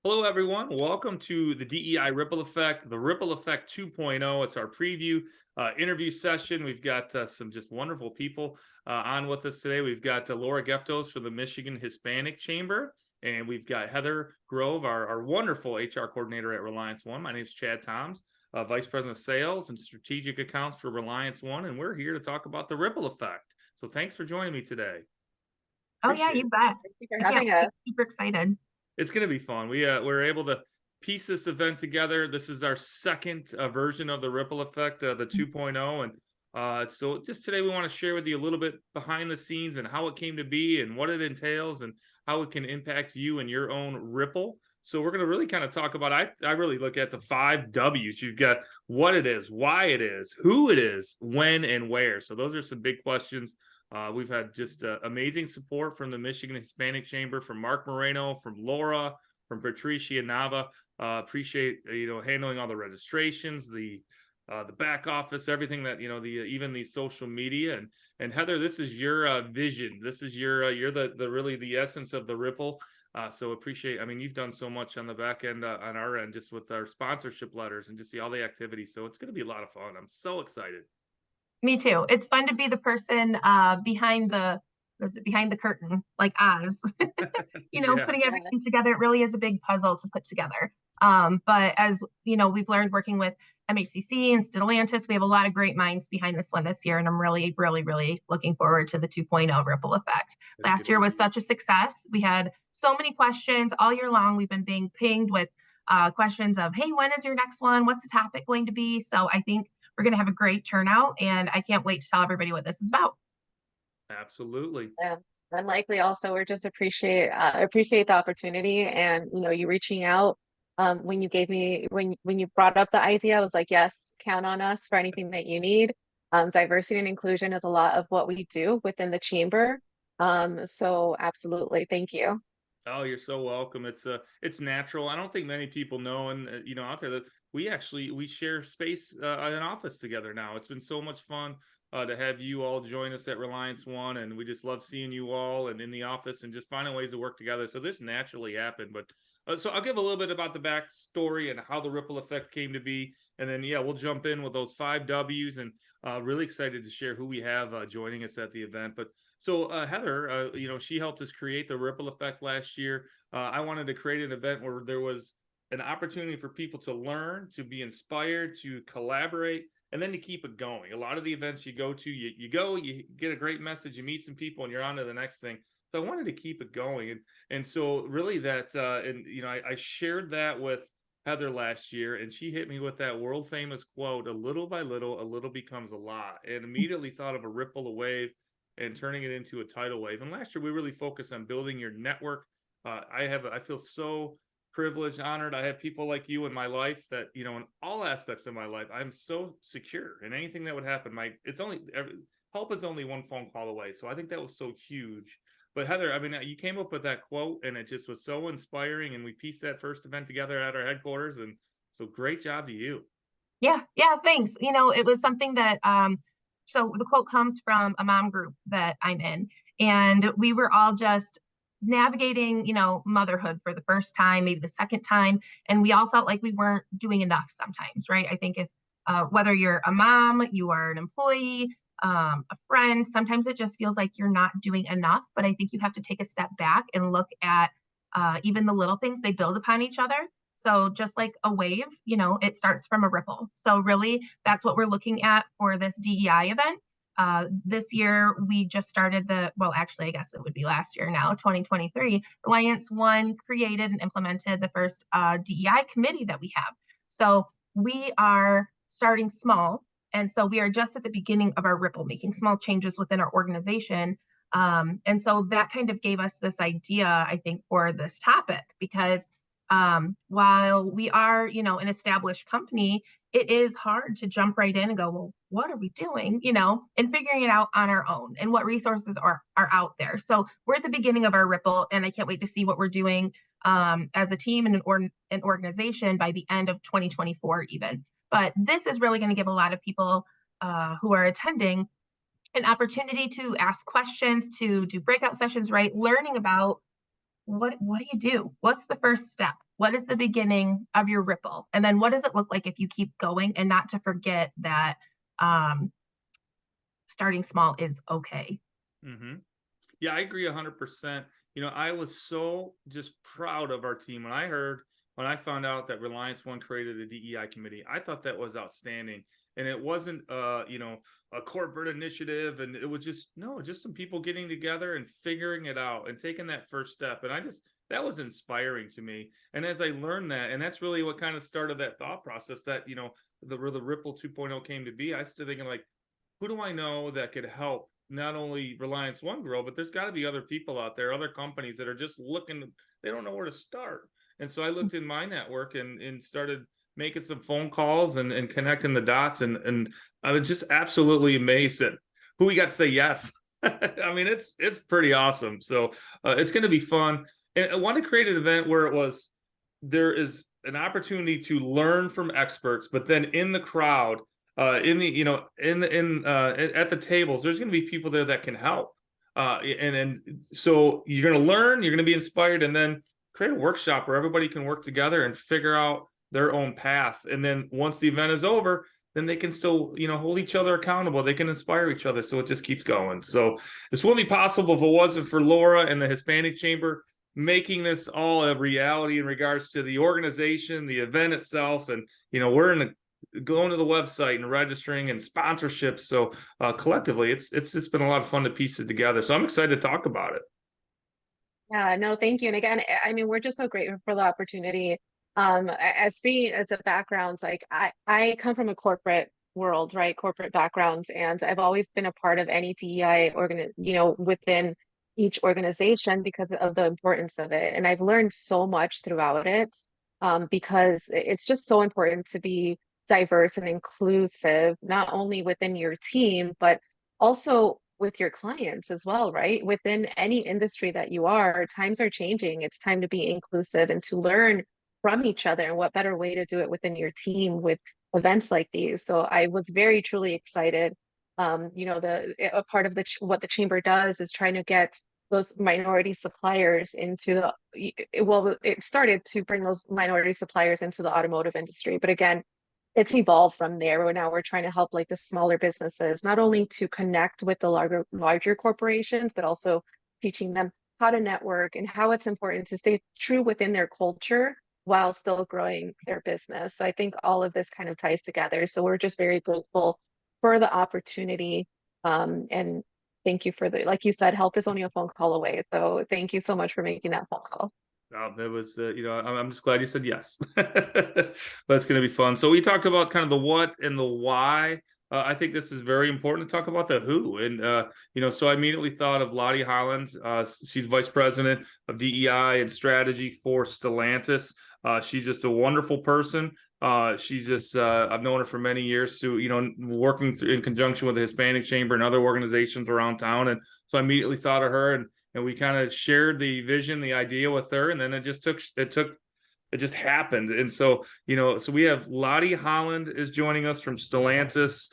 Hello, everyone. Welcome to the DEI Ripple Effect, the Ripple Effect 2.0. It's our preview interview session. We've got some just wonderful people on with us today. We've got Laura Geftos from the Michigan Hispanic Chamber, and we've got Heather Grove, our wonderful HR coordinator at Reliance One. My name is Chad Toms, Vice President of Sales and Strategic Accounts for Reliance One, and we're here to talk about the Ripple Effect. So thanks for joining me today. Oh yeah, you bet. Thank you for having us. Super excited. It's going to be fun. We're able to piece this event together. This is our second version of the Ripple Effect, the 2.0. And so just today we want to share with you a little bit behind the scenes and how it came to be and what it entails and how it can impact you and your own ripple. So we're going to really kind of talk about, I really look at the 5 W's. You've got what it is, why it is, who it is, when and where. So those are some big questions. We've had just amazing support from the Michigan Hispanic Chamber, from Mark Moreno, from Laura, from Patricia Nava. Appreciate handling all the registrations, the back office, everything that even the social media. And Heather, this is your vision. This is you're the really the essence of the Ripple. So appreciate. I mean, you've done so much on the back end, on our end, just with our sponsorship letters and just see all the activities. So it's going to be a lot of fun. I'm so excited. Me too. It's fun to be the person behind the curtain, like Oz. Putting everything together. It really is a big puzzle to put together. But as we've learned working with MHCC and Stellantis, we have a lot of great minds behind this one this year, and I'm really, really, really looking forward to the 2.0 Ripple Effect. Last year was such a success. We had so many questions all year long. We've been being pinged with questions of, hey, when is your next one? What's the topic going to be? So I think we're going to have a great turnout, and I can't wait to tell everybody what this is about. Absolutely. Yeah. And likely also, we're just appreciate the opportunity and you reaching out. When you gave me when you brought up the idea, I was like, yes, count on us for anything that you need. Diversity and inclusion is a lot of what we do within the chamber. So absolutely, thank you. Oh, you're so welcome. It's natural. I don't think many people know, and out there that we share space in an office together now. It's been so much fun to have you all join us at Reliance One, and we just love seeing you all and in the office and just finding ways to work together. So this naturally happened, but so I'll give a little bit about the backstory and how the Ripple Effect came to be, and then we'll jump in with those 5 W's, and really excited to share who we have joining us at the event. But so Heather, she helped us create the Ripple Effect last year. I wanted to create an event where there was an opportunity for people to learn, to be inspired, to collaborate, and then to keep it going. A lot of the events you go to, you get a great message, you meet some people, and you're on to the next thing. So I wanted to keep it going, and so really that, I shared that with Heather last year, and she hit me with that world famous quote: "A little by little, a little becomes a lot," and immediately thought of a ripple, a wave, and turning it into a tidal wave. And last year we really focused on building your network. I feel so privileged, honored. I have people like you in my life that, in all aspects of my life, I'm so secure. And anything that would happen, help is only one phone call away. So I think that was so huge. But Heather, I mean, you came up with that quote, and it just was so inspiring. And we pieced that first event together at our headquarters. And so great job to you. Yeah, thanks. It was something that so the quote comes from a mom group that I'm in, and we were all just navigating, motherhood for the first time, maybe the second time, and we all felt like we weren't doing enough sometimes, right? I think if whether you're a mom, you are an employee, a friend, sometimes it just feels like you're not doing enough. But I think you have to take a step back and look at even the little things. They build upon each other. So just like a wave, it starts from a ripple. So really, that's what we're looking at for this DEI event. This year, we just started I guess it would be last year now, 2023. Reliance One created and implemented the first DEI committee that we have. So we are starting small. And so we are just at the beginning of our ripple, making small changes within our organization. And so that kind of gave us this idea, I think, for this topic, because while we are, an established company, it is hard to jump right in and go, well, what are we doing, and figuring it out on our own, and what resources are out there. So we're at the beginning of our ripple, and I can't wait to see what we're doing as a team and an organization by the end of 2024 even. But this is really going to give a lot of people who are attending an opportunity to ask questions, to do breakout sessions, right? Learning about what do you do? What's the first step? what is the beginning of your ripple? And then what does it look like if you keep going, and not to forget that starting small is okay. Mm-hmm. Yeah, I agree 100%. You know, I was so just proud of our team when I found out that Reliance One created a DEI committee. I thought that was outstanding. And it wasn't you know, a corporate initiative, and it was just some people getting together and figuring it out and taking that first step. And that was inspiring to me. And as I learned that, and that's really what kind of started that thought process, that, you know, the Ripple 2.0 came to be. I started thinking, like, who do I know that could help not only Reliance One grow, but there's got to be other people out there, other companies that are just looking, they don't know where to start. And so I looked in my network and started making some phone calls and connecting the dots. And I was just absolutely amazed at who we got to say yes. I mean, it's pretty awesome. So it's going to be fun. And I want to create an event where there is an opportunity to learn from experts, but then in the crowd, at the tables, there's going to be people there that can help. So you're going to learn, you're going to be inspired, and then create a workshop where everybody can work together and figure out their own path. And then once the event is over, then they can still, you know, hold each other accountable. They can inspire each other. So it just keeps going. So this wouldn't be possible if it wasn't for Laura and the Hispanic Chamber making this all a reality in regards to the organization, the event itself. And, you know, we're going to the website and registering and sponsorships. So collectively, it's just been a lot of fun to piece it together. So I'm excited to talk about it. Yeah, no, thank you. And again, I mean, we're just so grateful for the opportunity. As a background, like I come from a corporate world, right? Corporate background, and I've always been a part of any DEI within each organization because of the importance of it. And I've learned so much throughout it, because it's just so important to be diverse and inclusive, not only within your team, but also with your clients as well, right? Within any industry that you are, times are changing. It's time to be inclusive and to learn from each other. And what better way to do it within your team with events like these? So I was very truly excited. A part of what the chamber does is trying to get those minority suppliers into it started to bring those minority suppliers into the automotive industry. But again, it's evolved from there. Now we're trying to help like the smaller businesses, not only to connect with the larger corporations, but also teaching them how to network and how it's important to stay true within their culture while still growing their business. So I think all of this kind of ties together. So we're just very grateful for the opportunity. And thank you for like you said, help is only a phone call away. So thank you so much for making that phone call. That was, I'm just glad you said yes. But it's going to be fun. So we talked about kind of the what and the why. I think this is very important to talk about the who. And, so I immediately thought of Lottie Holland. She's vice president of DEI and strategy for Stellantis. She's just a wonderful person. She's just, I've known her for many years through, working in conjunction with the Hispanic Chamber and other organizations around town. And so I immediately thought of her, and we kind of shared the vision, the idea with her, and then it just happened. And so, so we have Lottie Holland is joining us from Stellantis.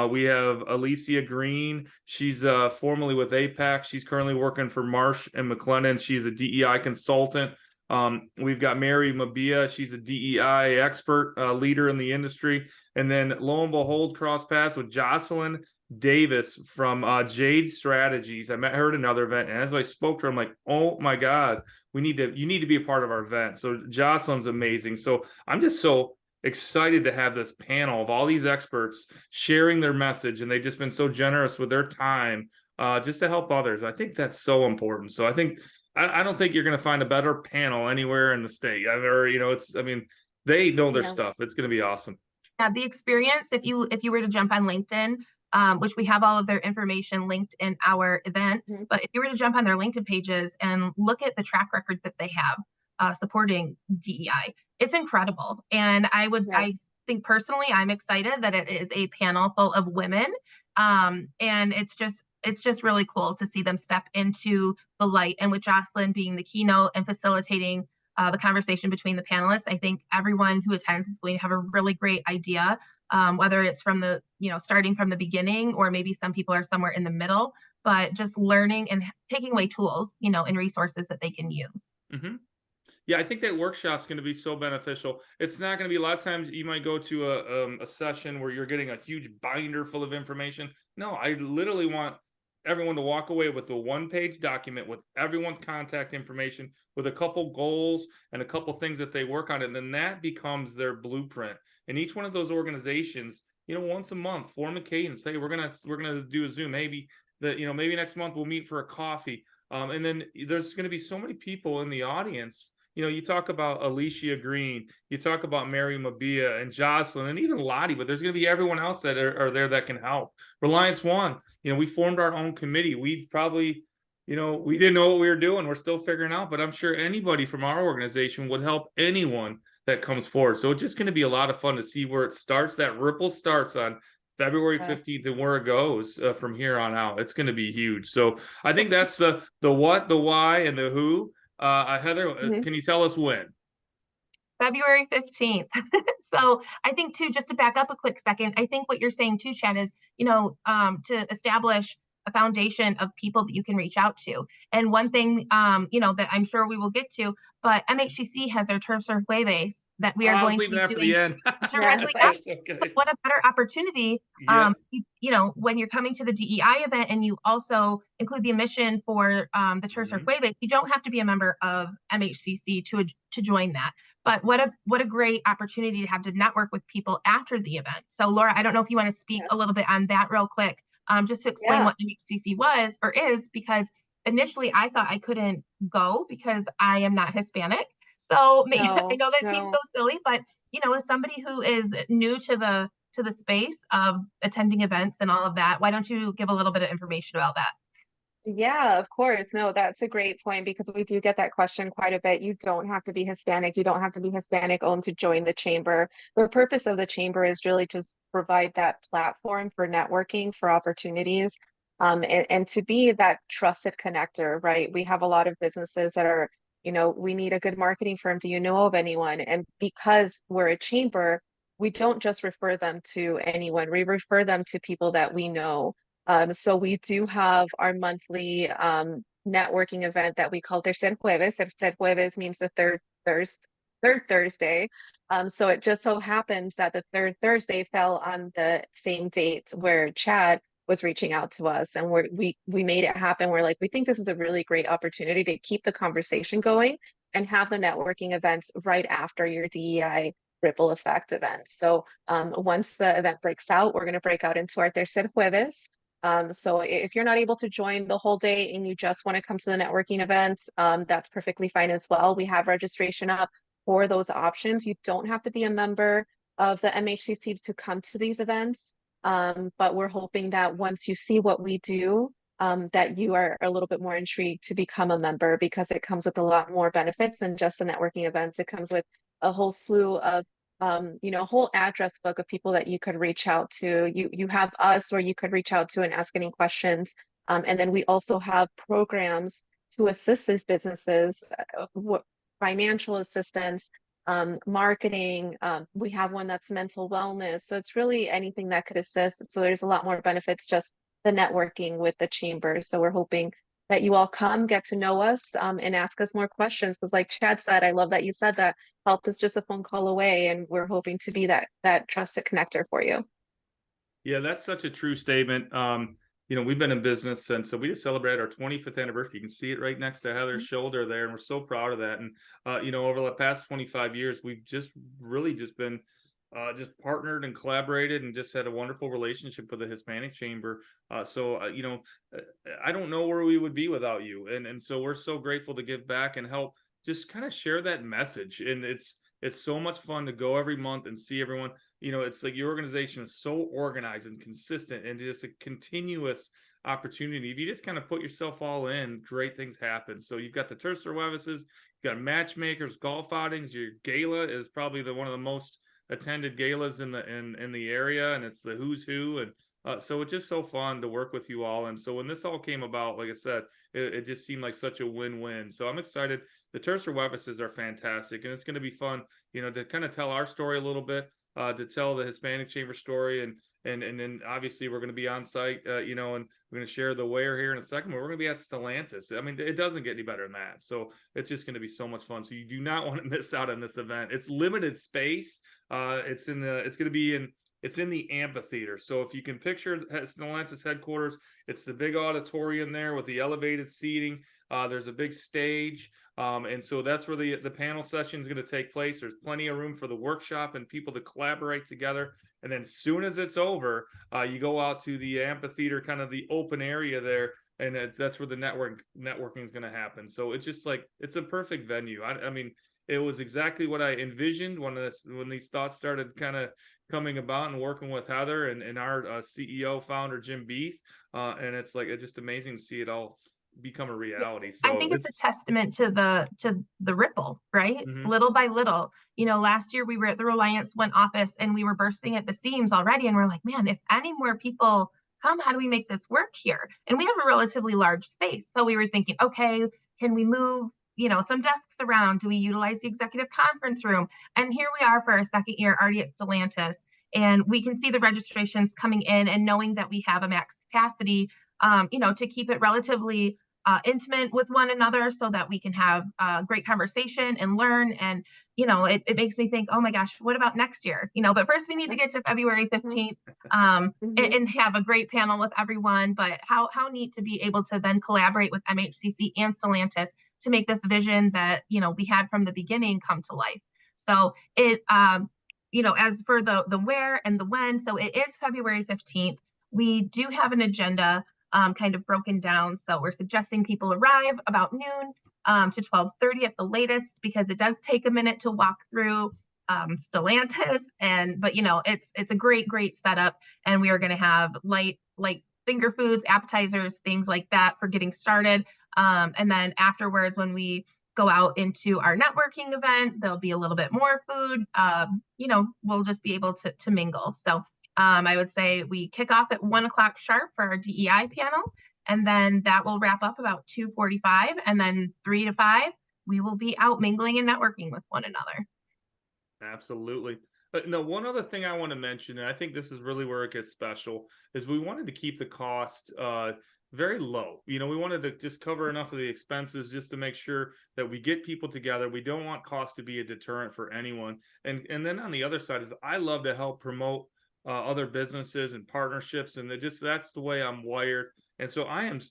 We have Alicia Green. She's formerly with APAC. She's currently working for Marsh and McLennan. She's a DEI consultant. We've got Mary Mabia. She's a DEI expert, leader in the industry. And then lo and behold, cross paths with Jocelyn Davis from Jade Strategies. I met her at another event, and as I spoke to her, I'm like, oh my God, you need to be a part of our event. So Jocelyn's amazing. So I'm just so excited to have this panel of all these experts sharing their message, and they've just been so generous with their time just to help others. I think that's so important. So I don't think you're going to find a better panel anywhere in the state. They know their stuff. It's going to be awesome. Yeah, the experience, if you were to jump on LinkedIn, which we have all of their information linked in our event, but if you were to jump on their LinkedIn pages and look at the track record that they have supporting DEI, it's incredible. And I think personally, I'm excited that it is a panel full of women. And it's just really cool to see them step into the light, and with Jocelyn being the keynote and facilitating the conversation between the panelists, I think everyone who attends is going to have a really great idea, whether it's from starting from the beginning, or maybe some people are somewhere in the middle, but just learning and taking away tools, and resources that they can use. Mm-hmm. Yeah, I think that workshop's going to be so beneficial. It's not going to be a lot of times you might go to a session where you're getting a huge binder full of information. No, I literally want everyone to walk away with a one-page document with everyone's contact information, with a couple goals and a couple things that they work on, and then that becomes their blueprint. And each one of those organizations, once a month, form a cadence. Hey, we're gonna do a Zoom. Maybe maybe next month we'll meet for a coffee. And then there's going to be so many people in the audience. You talk about Alicia Green, you talk about Mary Mabia and Jocelyn and even Lottie, but there's going to be everyone else that are there that can help. Reliance One, we formed our own committee. We've probably, we didn't know what we were doing. We're still figuring out, but I'm sure anybody from our organization would help anyone that comes forward. So it's just going to be a lot of fun to see where it starts. That ripple starts on February 15th and where it goes from here on out. It's going to be huge. So I think that's the what, the why, and the who. Heather, can you tell us when? February 15th. So I think too, just to back up a quick second, I think what you're saying too, Chad, is, to establish a foundation of people that you can reach out to. And one thing, that I'm sure we will get to, but MHCC has their Turf Surf Jueves that we are going to be doing for the end. directly after. Okay. So what a better opportunity, when you're coming to the DEI event and you also include the admission for the Turf Surf Jueves, you don't have to be a member of MHCC to join that. But what a great opportunity to have to network with people after the event. So Laura, I don't know if you want to speak a little bit on that real quick, just to explain what MHCC was or is, because initially I thought I couldn't go because I am not Hispanic. So I know that seems so silly, but as somebody who is new to the space of attending events and all of that, why don't you give a little bit of information about that? Yeah, of course. No, that's a great point because we do get that question quite a bit. You don't have to be Hispanic. You don't have to be Hispanic owned to join the chamber. The purpose of the chamber is really to provide that platform for networking, for opportunities, and to be that trusted connector, right? We have a lot of businesses that are, we need a good marketing firm. Do you know of anyone? And because we're a chamber, we don't just refer them to anyone. We refer them to people that we know. So we do have our monthly networking event that we call Tercer Jueves. Tercer Jueves means the third Thursday. So it just so happens that the third Thursday fell on the same date where Chad was reaching out to us, and we made it happen. We're like, we think this is a really great opportunity to keep the conversation going and have the networking events right after your DEI Ripple Effect event. So once the event breaks out, we're going to break out into our Tercer Jueves. So if you're not able to join the whole day and you just want to come to the networking events, that's perfectly fine as well. We have registration up for those options. You don't have to be a member of the MHCC to come to these events. But we're hoping that once you see what we do, that you are a little bit more intrigued to become a member, because it comes with a lot more benefits than just the networking events. It comes with a whole slew of a whole address book of people that you could reach out to. You have us where you could reach out to and ask any questions. And then we also have programs to assist these businesses, financial assistance, marketing. We have one that's mental wellness. So it's really anything that could assist. So there's a lot more benefits, just the networking with the chamber. So we're hoping that you all come, get to know us, and ask us more questions. Because like Chad said, I love that you said that, help is just a phone call away, and we're hoping to be that trusted connector for you. Yeah, that's such a true statement. We've been in business since, so we just celebrated our 25th anniversary. You can see it right next to Heather's shoulder there, and we're so proud of that. And over the past 25 years, we've just really just been just partnered and collaborated and just had a wonderful relationship with the Hispanic Chamber. So I don't know where we would be without you. And so we're so grateful to give back and help just kind of share that message. And it's so much fun to go every month and see everyone. It's like your organization is so organized and consistent and just a continuous opportunity. If you just kind of put yourself all in, great things happen. So you've got the Tercer Jueves, you've got matchmakers, golf outings. Your gala is probably one of the most attended galas in the area, and it's the who's who. And so it's just so fun to work with you all. And so when this all came about, like I said, it just seemed like such a win-win. So I'm excited. The Tercer Jueves are fantastic, and it's going to be fun, to kind of tell our story a little bit. to tell the Hispanic Chamber story, and then obviously we're going to be on site, you know, and we're going to share the where here in a second, but we're going to be at Stellantis. I mean, it doesn't get any better than that. So it's just going to be so much fun. So you do not want to miss out on this event. It's limited space. It's going to be it's in the amphitheater. So if you can picture Stellantis headquarters, it's the big auditorium there with the elevated seating. There's a big stage. And so that's where the panel session is going to take place. There's plenty of room for the workshop and people to collaborate together. And then as soon as it's over, you go out to the amphitheater, kind of the open area there. And that's where the networking is going to happen. So it's just like, it's a perfect venue. I mean, it was exactly what I envisioned when these thoughts started kind of coming about, and working with Heather and our CEO founder, Jim Beath. And it's like, it's just amazing to see it all become a reality. So I think it's a testament to the ripple, right? Mhm. Little by little. You know, last year we were at the Reliance One office and we were bursting at the seams already. And we're like, man, if any more people come, how do we make this work here? And we have a relatively large space. So we were thinking, okay, can we move, you know, some desks around? Do we utilize the executive conference room? And here we are for our second year already at Stellantis. And we can see the registrations coming in, and knowing that we have a max capacity, you know, to keep it relatively intimate with one another, so that we can have great conversation and learn. And, you know, it makes me think, oh my gosh, what about next year? You know, but first we need to get to February 15th and have a great panel with everyone. But how neat to be able to then collaborate with MHCC and Stellantis to make this vision that, you know, we had from the beginning come to life. So it, you know, as for the where and the when, so it is February 15th. We do have an agenda kind of broken down. So we're suggesting people arrive about noon to 12:30 at the latest, because it does take a minute to walk through Stellantis. But you know, it's a great setup, and we are going to have light finger foods, appetizers, things like that for getting started. And then afterwards, when we go out into our networking event, there'll be a little bit more food. You know, we'll just be able to mingle. So I would say we kick off at 1 o'clock sharp for our DEI panel, and then that will wrap up about 2:45, and then 3 to 5, we will be out mingling and networking with one another. Absolutely. No, one other thing I want to mention, and I think this is really where it gets special, is we wanted to keep the cost very low. You know, we wanted to just cover enough of the expenses just to make sure that we get people together. We don't want cost to be a deterrent for anyone. And then on the other side is, I love to help promote other businesses and partnerships, and that's the way I'm wired. And so I'm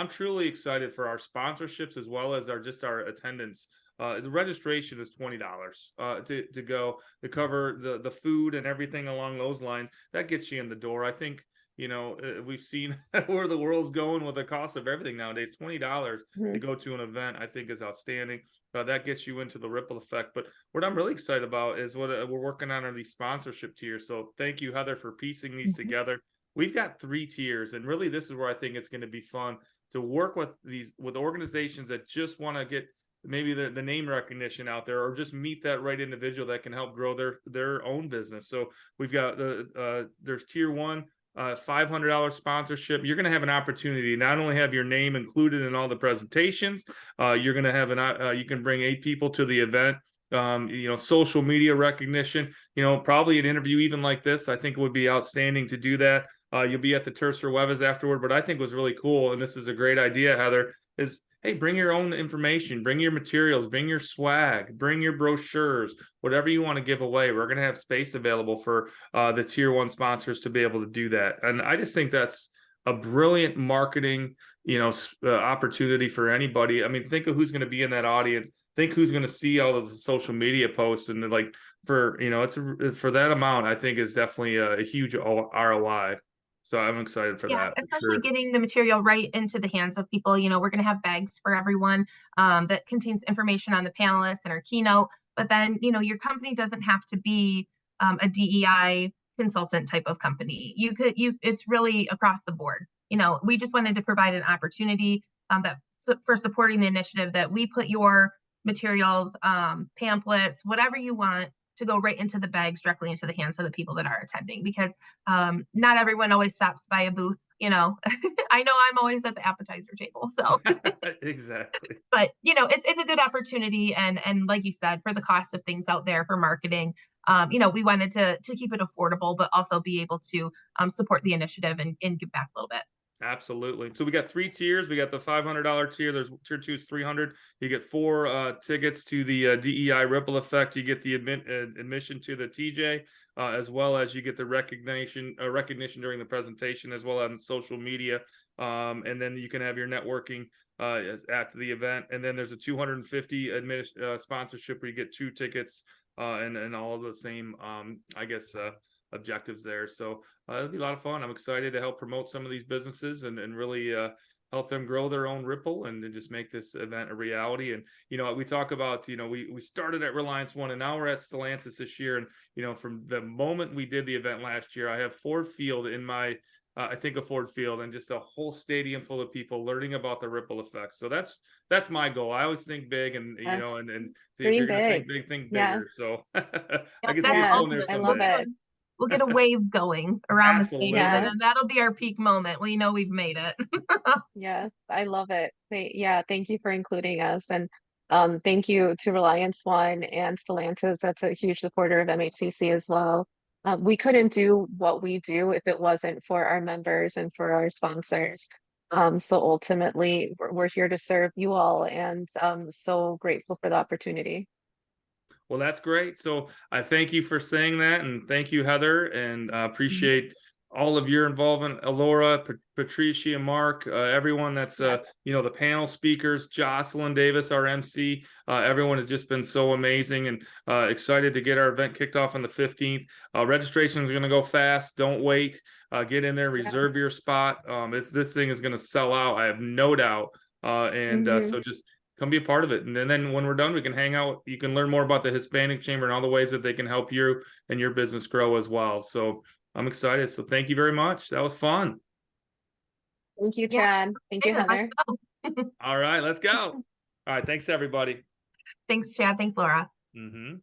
truly excited for our sponsorships, as well as our attendance. The registration is $20 to go to cover the food and everything along those lines. That gets you in the door. I think, you know, we've seen where the world's going with the cost of everything nowadays. $20 to go to an event, I think, is outstanding. That gets you into the ripple effect. But what I'm really excited about is what we're working on are these sponsorship tiers. So thank you, Heather, for piecing these together. We've got 3 tiers, and really this is where I think it's going to be fun to work with organizations that just want to get maybe the name recognition out there, or just meet that right individual that can help grow their own business. So we've got there's tier 1, $500 sponsorship. You're going to have an opportunity to not only have your name included in all the presentations, you're going to have you can bring 8 people to the event. You know, social media recognition, you know, probably an interview even like this, I think would be outstanding to do that. You'll be at the Tercer Jueves afterward. But I think was really cool, and this is a great idea, Heather, is, hey, bring your own information, bring your materials, bring your swag, bring your brochures, whatever you want to give away. We're going to have space available for the tier 1 sponsors to be able to do that. And I just think that's a brilliant marketing, you know, opportunity for anybody. I mean, think of who's going to be in that audience. Think who's going to see all of the social media posts, and like, for, you know, for that amount, I think is definitely a huge ROI. So I'm excited for that. Especially getting the material right into the hands of people. You know, we're going to have bags for everyone that contains information on the panelists and our keynote. But then, you know, your company doesn't have to be a DEI consultant type of company. It's really across the board. You know, we just wanted to provide an opportunity for supporting the initiative, that we put your materials, pamphlets, whatever you want, to go right into the bags, directly into the hands of the people that are attending, because not everyone always stops by a booth. I know I'm always at the appetizer table, so Exactly. but it's a good opportunity, and like you said, for the cost of things out there for marketing, we wanted to keep it affordable, but also be able to support the initiative and give back a little bit. Absolutely. So we got 3 tiers. We got the $500 tier. There's tier 2 is $300. You get 4 tickets to the DEI Ripple Effect. You get the admission to the TJ, as well as you get the recognition during the presentation, as well as on social media. And then you can have your networking at the event. And then there's a 250 sponsorship where you get 2 tickets and all of the same, objectives there. So it'll be a lot of fun. I'm excited to help promote some of these businesses and really help them grow their own Ripple and just make this event a reality. And we talk about we started at Reliance One and now we're at Stellantis this year. And from the moment we did the event last year, I have Ford Field in my I think of Ford Field and just a whole stadium full of people learning about the ripple effect. So that's my goal. I always think big, and Yes. and if Dream you're gonna think big. big, think Yes. bigger. So I can see That's us going there ultimate. I love someday. it. We'll get a wave going around the stadium, Absolutely. and then that'll be our peak moment. We know we've made it. Yes, I love it. Yeah, thank you for including us. And thank you to Reliance One and Stellantis. That's a huge supporter of MHCC as well. We couldn't do what we do if it wasn't for our members and for our sponsors. So ultimately, we're here to serve you all, and so grateful for the opportunity. Well, that's great. So I thank you for saying that, and thank you, Heather, and appreciate all of your involvement, Alora, Patricia, Mark, everyone that's the panel speakers, Jocelyn Davis, our MC. Everyone has just been so amazing, and excited to get our event kicked off on the 15th. Registration is going to go fast. Don't wait. Get in there, reserve your spot. This thing is going to sell out. I have no doubt. So just come be a part of it. And then when we're done, we can hang out. You can learn more about the Hispanic Chamber and all the ways that they can help you and your business grow as well. So I'm excited. So thank you very much. That was fun. Thank you, Chad. Thank you, Heather. All right, let's go. All right. Thanks, everybody. Thanks, Chad. Thanks, Laura. Mm-hmm.